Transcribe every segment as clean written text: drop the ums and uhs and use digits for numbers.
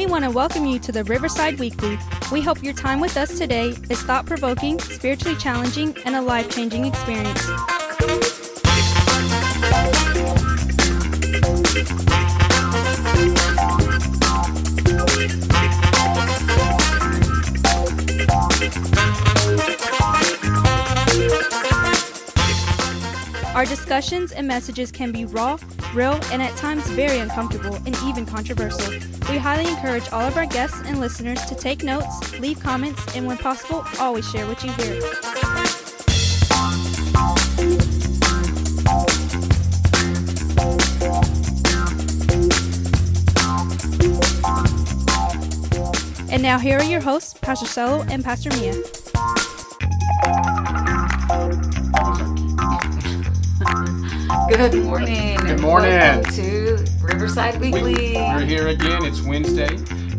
want to welcome you to the Riverside Weekly. We hope your time with us today is thought-provoking, spiritually challenging, and a life-changing experience. Our discussions and messages can be raw, real, and at times very uncomfortable and even controversial. We highly encourage all of our guests and listeners to take notes, leave comments, and when possible, always share what you hear. And now here are your hosts, Pastor Selo and Pastor Mia. Good morning. Good morning. Welcome to Riverside Weekly. We're here again. It's Wednesday,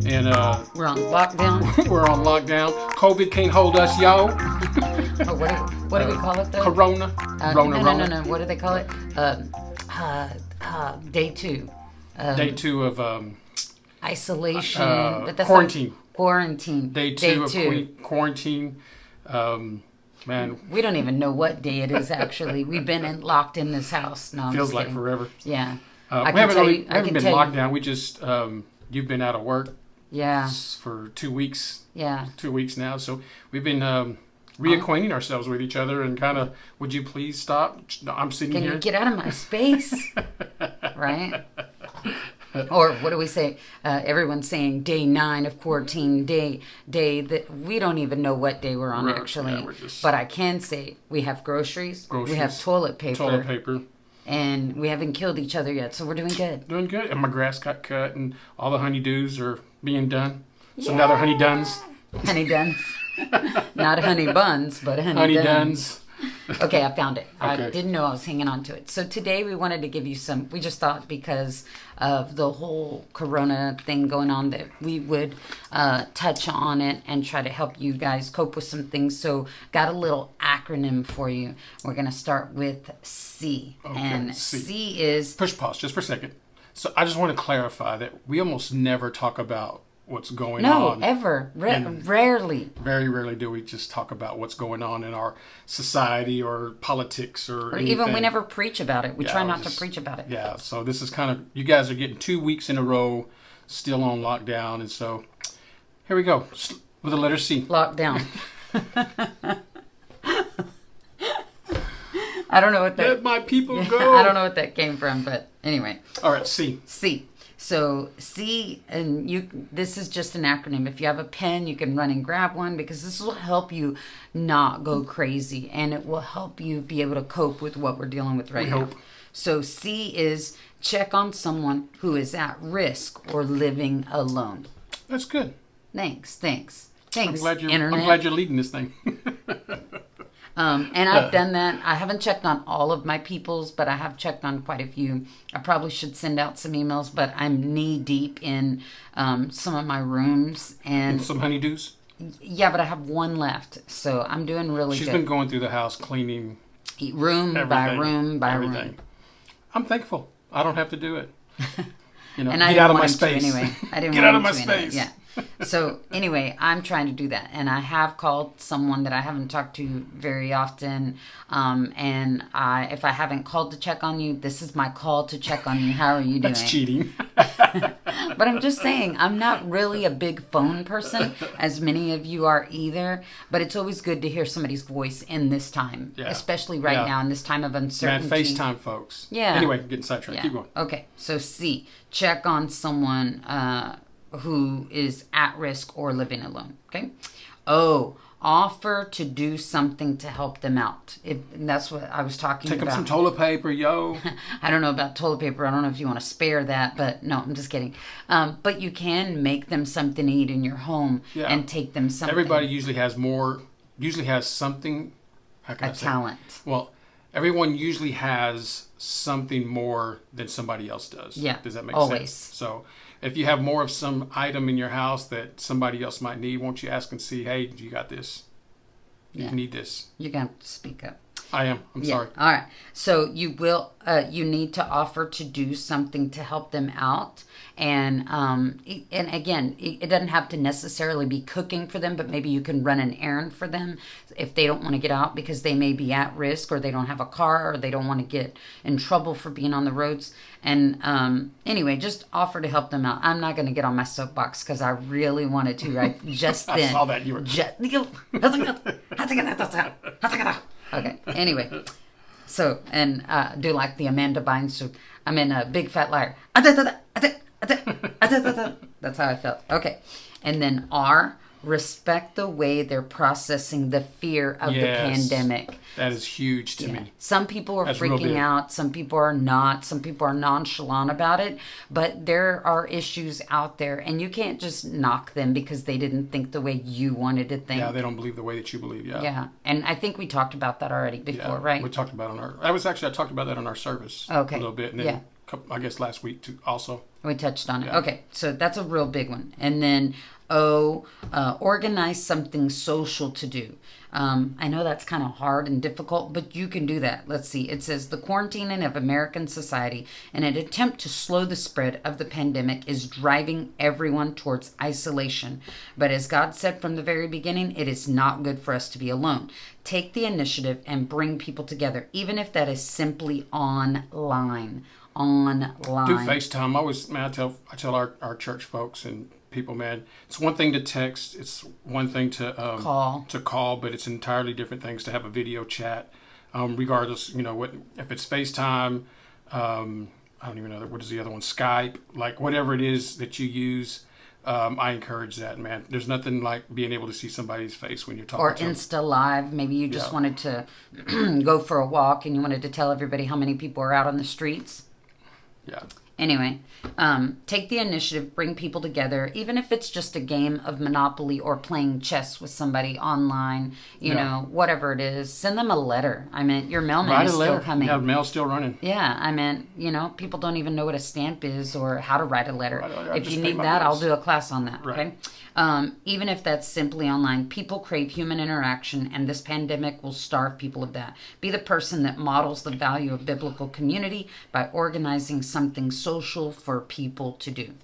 and we're on lockdown. we're on lockdown. COVID can't hold us, y'all. Oh, what do we call it though? Corona. No. What do they call it? Day two. Day two of isolation. But that's quarantine. Quarantine. Day two of quarantine. Man, we don't even know what day it is. Actually, we've been locked in this house. No, I'm feels just like kidding. forever. Yeah. We haven't been locked down. We just you've been out of work. Yeah. For 2 weeks. Yeah. 2 weeks now. So we've been reacquainting ourselves with each other and kind of. Would you please stop? I'm sitting here. Can you get out of my space? Right. Or what do we say? Everyone's saying day 9 of quarantine, day that we don't even know what day we're on actually. Yeah, but I can say we have groceries, we have toilet paper, and we haven't killed each other yet, so we're doing good. Doing good, and my grass got cut, and all the honeydews are being done. So now they're honeyduns. Honeyduns, not honey buns, but honeyduns. Okay, I found it. Okay. I didn't know I was hanging on to it. So today we wanted to give you we just thought because of the whole corona thing going on that we would touch on it and try to help you guys cope with some things. So got a little acronym for you. We're going to start with C. Okay, and C is... Push pause just for a second. So I just want to clarify that we almost never talk about what's going on. No, ever. Rarely. Very rarely do we just talk about what's going on in our society or politics or anything. Even we never preach about it. We try not to preach about it. Yeah, so this is kind of, you guys are getting 2 weeks in a row still on lockdown. And so here we go with the letter C. Lockdown. I don't know what that... Let my people go. I don't know what that came from, but anyway. All right, C. C. So C, and this is just an acronym. If you have a pen, you can run and grab one because this will help you not go crazy and it will help you be able to cope with what we're dealing with right now. So C is check on someone who is at risk or living alone. That's good. Thanks, I'm glad you're leading this thing. And I've done that. I haven't checked on all of my peoples, but I have checked on quite a few. I probably should send out some emails, but I'm knee deep in some of my rooms. And some honeydews? Yeah, but I have one left. So I'm doing really good. She's been going through the house cleaning room by room by room. I'm thankful. I don't have to do it. And I get out of my space. Anyway. I didn't get out of my space. Yeah. So anyway, I'm trying to do that, and I have called someone that I haven't talked to very often. And if I haven't called to check on you, this is my call to check on you. How are you doing? That's cheating. But I'm just saying, I'm not really a big phone person, as many of you are either. But it's always good to hear somebody's voice in this time, especially right now in this time of uncertainty. Man, FaceTime, folks. Yeah. Anyway, getting sidetracked. Yeah. Keep going. Okay, so C, check on someone who is at risk or living alone. Okay. O, offer to do something to help them out. That's what I was talking about. Take them some toilet paper, yo. I don't know about toilet paper. I don't know if you want to spare that, but no, I'm just kidding. But you can make them something to eat in your home and take them something. Everybody usually has something. How can I say? Talent. Well, everyone usually has something more than somebody else does. Yeah. Does that make always. sense? So if you have more of some item in your house that somebody else might need, won't you ask and see, hey, do you got this? You need this. You're going to have to speak up. I am. I'm sorry. All right. So you will. You need to offer to do something to help them out. And again, it doesn't have to necessarily be cooking for them, but maybe you can run an errand for them if they don't want to get out because they may be at risk or they don't have a car or they don't want to get in trouble for being on the roads. And anyway, just offer to help them out. I'm not going to get on my soapbox because I really wanted to right just then. I saw that you were. Okay. Anyway, so and do like the Amanda Bynes. I mean, a big fat liar. That's how I felt. Okay. And then R, respect the way they're processing the fear of the pandemic. That is huge to me. Some people are freaking out. Some people are not. Some people are nonchalant about it. But there are issues out there. And you can't just knock them because they didn't think the way you wanted to think. Yeah, they don't believe the way that you believe. Yeah. Yeah. And I think we talked about that already before, right? We talked about it on our... I talked about that on our service a little bit. And then I guess last week too also. We touched on it. Yeah. Okay. So that's a real big one. And then O, organize something social to do. I know that's kind of hard and difficult, but you can do that. Let's see. It says the quarantining of American society in an attempt to slow the spread of the pandemic is driving everyone towards isolation. But as God said from the very beginning, it is not good for us to be alone. Take the initiative and bring people together, even if that is simply online. Do FaceTime. I tell our church folks and people, man, it's one thing to text, it's one thing to call, but it's entirely different things to have a video chat. Regardless, what if it's FaceTime, I don't even know what is the other one, Skype, like whatever it is that you use. I encourage that, man. There's nothing like being able to see somebody's face when you're talking to them. Or Insta Live. Maybe you just wanted to go for a walk and you wanted to tell everybody how many people are out on the streets. Yeah. Anyway, take the initiative, bring people together, even if it's just a game of Monopoly or playing chess with somebody online, you know, whatever it is. Send them a letter. I mean, your mailman is still coming. Yeah, mail's still running. Yeah, I mean, people don't even know what a stamp is or how to write a letter. If you need that, I'll do a class on that, right. Okay? Even if that's simply online, people crave human interaction, and this pandemic will starve people of that. Be the person that models the value of biblical community by organizing something social for people to do.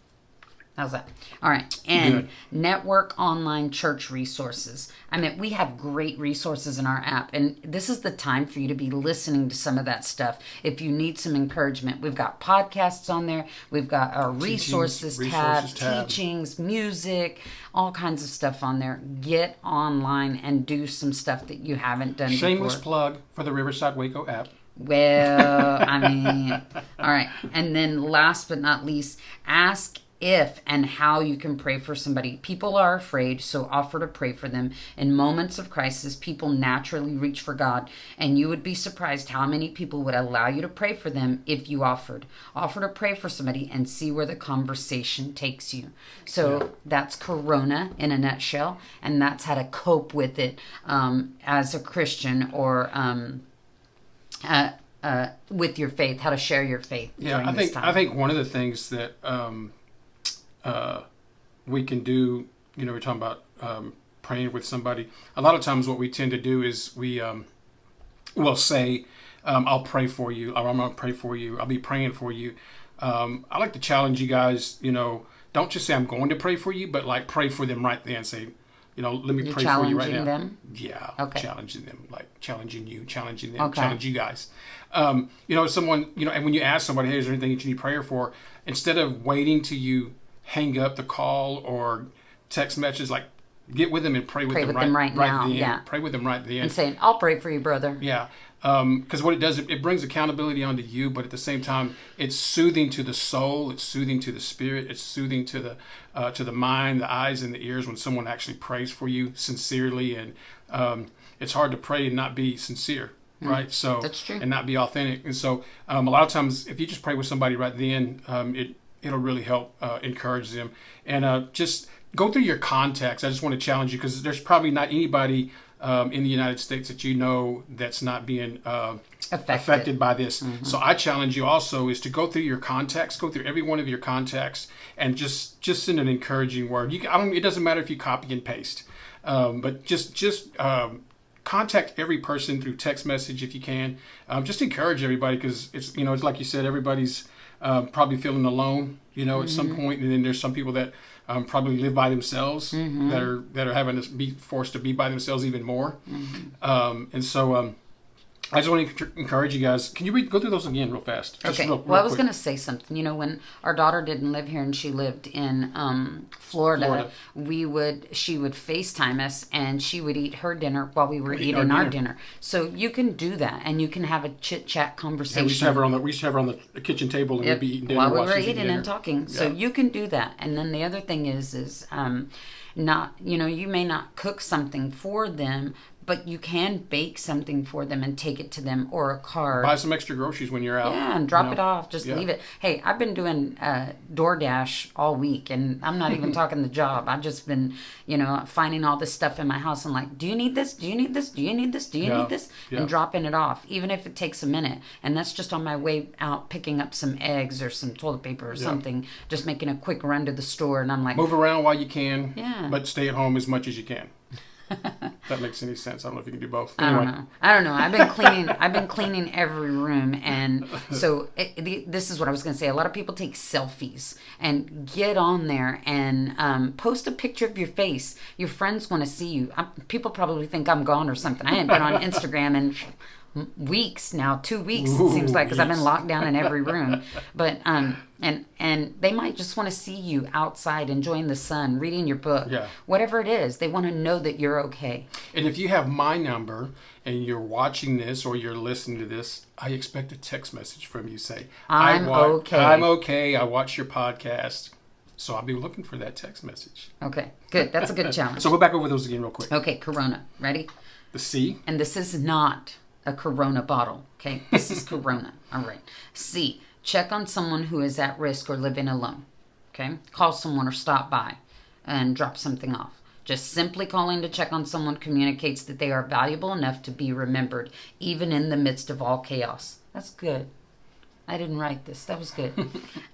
How's that? All right. And network online church resources. I mean, we have great resources in our app, and this is the time for you to be listening to some of that stuff. If you need some encouragement, we've got podcasts on there. We've got our resources tab, teachings, music, all kinds of stuff on there. Get online and do some stuff that you haven't done before. Shameless plug for the Riverside Waco app. Well, I mean, all right. And then last but not least, ask if and how you can pray for somebody. People are afraid, so offer to pray for them. In moments of crisis, people naturally reach for God, and you would be surprised how many people would allow you to pray for them if you offered. Offer to pray for somebody and see where the conversation takes you. So that's Corona in a nutshell, and that's how to cope with it as a Christian or with your faith, how to share your faith. Yeah, I think one of the things that we can do, we're talking about praying with somebody. A lot of times what we tend to do is we will say, I'll pray for you, or I'm going to pray for you, I'll be praying for you. I like to challenge you guys, don't just say I'm going to pray for you, but like pray for them right then. Say, let me pray for you right now. Them? Yeah, okay. Challenging them, like challenging you, challenging them, challenge you guys. Someone, and when you ask somebody, hey, is there anything that you need prayer for? Instead of waiting till you hang up the call or text message, like get with them and pray with them right now. Yeah. Pray with them right then. And saying, I'll pray for you, brother. Yeah. Because what it does, it brings accountability onto you, but at the same time, it's soothing to the soul, it's soothing to the spirit, it's soothing to the mind, the eyes, and the ears when someone actually prays for you sincerely. And it's hard to pray and not be sincere, right? So that's true. And not be authentic. And so a lot of times, if you just pray with somebody right then, it'll really help encourage them. And just go through your contacts. I just want to challenge you because there's probably not anybody in the United States that that's not being affected by this. Mm-hmm. So I challenge you also is to go through your contacts, go through every one of your contacts, and just send an encouraging word. It doesn't matter if you copy and paste, but just contact every person through text message if you can. Just encourage everybody, because it's like you said, everybody's probably feeling alone, at some point, and then there's some people that probably live by themselves that are having to be forced to be by themselves even more, and so. I just want to encourage you guys. Can you go through those again real fast? Just okay. Well, I was going to say something. When our daughter didn't live here and she lived in Florida, she would FaceTime us and she would eat her dinner while we were eating our dinner. So you can do that, and you can have a chit chat conversation. And we used to have her on the kitchen table, and we'd be eating dinner while we were eating and talking. So you can do that. And then the other thing is not, you may not cook something for them, but you can bake something for them and take it to them, or a card. Buy some extra groceries when you're out. Yeah, and drop it off. Just leave it. Hey, I've been doing DoorDash all week, and I'm not even talking the job. I've just been, finding all this stuff in my house. I'm like, do you need this? Do you need this? Do you need this? Do you need this? Yeah. And dropping it off, even if it takes a minute. And that's just on my way out, picking up some eggs or some toilet paper or something, just making a quick run to the store. And I'm like... Move around while you can, but stay at home as much as you can. If that makes any sense. I don't know if you can do both. Anyway. I don't know. I've been cleaning every room, and so this is what I was going to say. A lot of people take selfies and get on there and post a picture of your face. Your friends want to see you. People probably think I'm gone or something. I haven't been on Instagram in weeks now, 2 weeks it seems like, because I've been locked down in every room. But and they might just want to see you outside enjoying the sun, reading your book, whatever it is. They want to know that you're okay. And if you have my number and you're watching this or you're listening to this, I expect a text message from you. Say, I'm okay. I'm okay. I watch your podcast. So I'll be looking for that text message. Okay, good. That's a good challenge. So go back over those again real quick. Okay, Corona. Ready? The C. And this is not a Corona bottle, okay? This is Corona. All right. C, check on someone who is at risk or living alone, okay? Call someone or stop by and drop something off. Just simply calling to check on someone communicates that they are valuable enough to be remembered, even in the midst of all chaos. That's good. I didn't write this. That was good.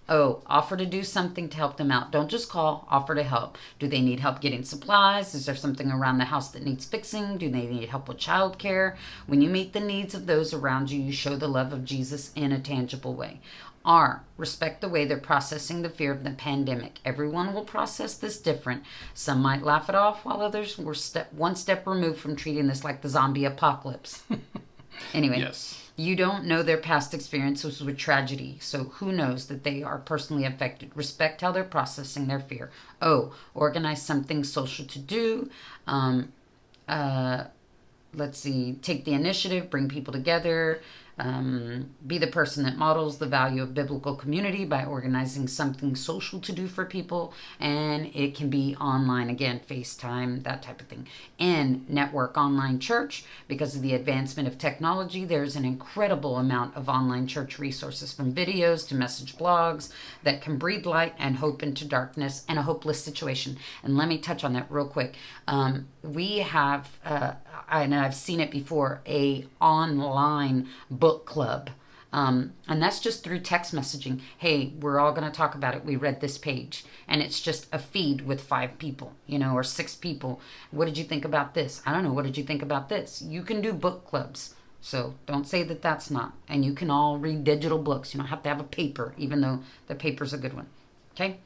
Oh, offer to do something to help them out. Don't just call, offer to help. Do they need help getting supplies? Is there something around the house that needs fixing? Do they need help with childcare? When you meet the needs of those around you, you show the love of Jesus in a tangible way. R, respect the way they're processing the fear of the pandemic. Everyone will process this different. Some might laugh it off, while others were one step removed from treating this like the zombie apocalypse. Anyway. Yes. You don't know their past experiences with tragedy, so who knows that they are personally affected. Respect how they're processing their fear. O, organize something social to do. Let's see, take the initiative, bring people together. Be the person that models the value of biblical community by organizing something social to do for people. And it can be online, again, FaceTime, that type of thing. And network online church. Because of the advancement of technology, there's an incredible amount of online church resources, from videos to message blogs, that can breathe light and hope into darkness and a hopeless situation. And let me touch on that real quick. We have, and I've seen it before, a online book club. And that's just through text messaging. Hey, we're all going to talk about it. We read this page. And it's just a feed with 5 people, or 6 people. What did you think about this? I don't know. What did you think about this? You can do book clubs. So don't say that that's not. And you can all read digital books. You don't have to have a paper, even though the paper's a good one. Okay?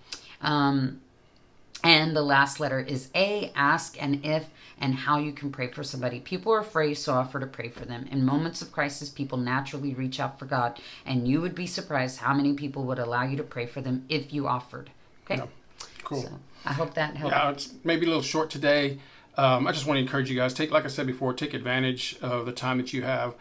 And the last letter is A, ask and if and how you can pray for somebody. People are afraid, so offer to pray for them. In moments of crisis, people naturally reach out for God, and you would be surprised how many people would allow you to pray for them if you offered. Okay? Yeah. Cool. So I hope that helped. Yeah, it's maybe a little short today. I just want to encourage you guys, like I said before, take advantage of the time that you have.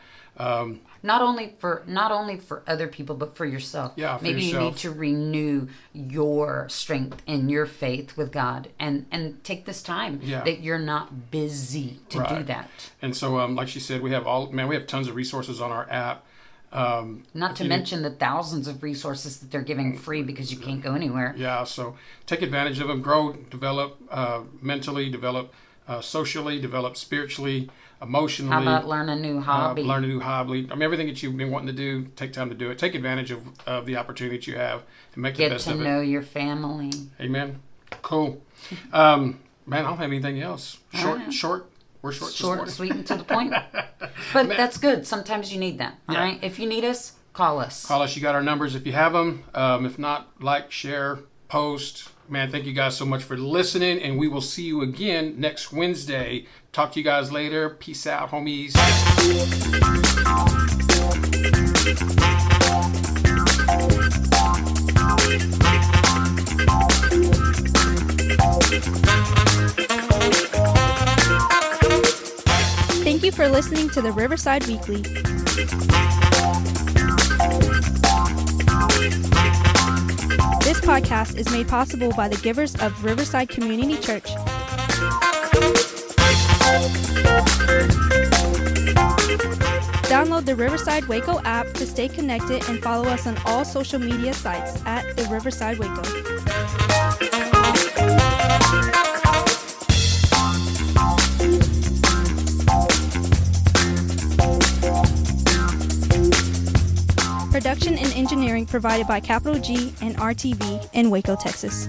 Not only for other people, but for yourself. Yeah, for Maybe yourself. You need to renew your strength and your faith with God, and take this time that you're not busy to do that. And so, like she said, we have tons of resources on our app. Not to mention the thousands of resources that they're giving free because you can't go anywhere. Yeah, so take advantage of them. Grow, develop mentally, develop socially, develop spiritually, emotionally. How about learn a new hobby? Learn a new hobby. Everything that you've been wanting to do, take time to do it. Take advantage of the opportunity that you have and make the best of it. Get to know your family. Amen. Cool. Man, I don't have anything else. Short We're short, sweet, and to the point. But that's good. Sometimes you need that. All right. If you need us, call us. Call us. You got our numbers if you have them. If not, like, share, post. Man, thank you guys so much for listening, and we will see you again next Wednesday. Talk to you guys later. Peace out, homies. Thank you for listening to the Riverside Weekly. This podcast is made possible by the givers of Riverside Community Church. Download the Riverside Waco app to stay connected and follow us on all social media sites at the Riverside Waco. Production and engineering provided by Capital G and RTV in Waco, Texas.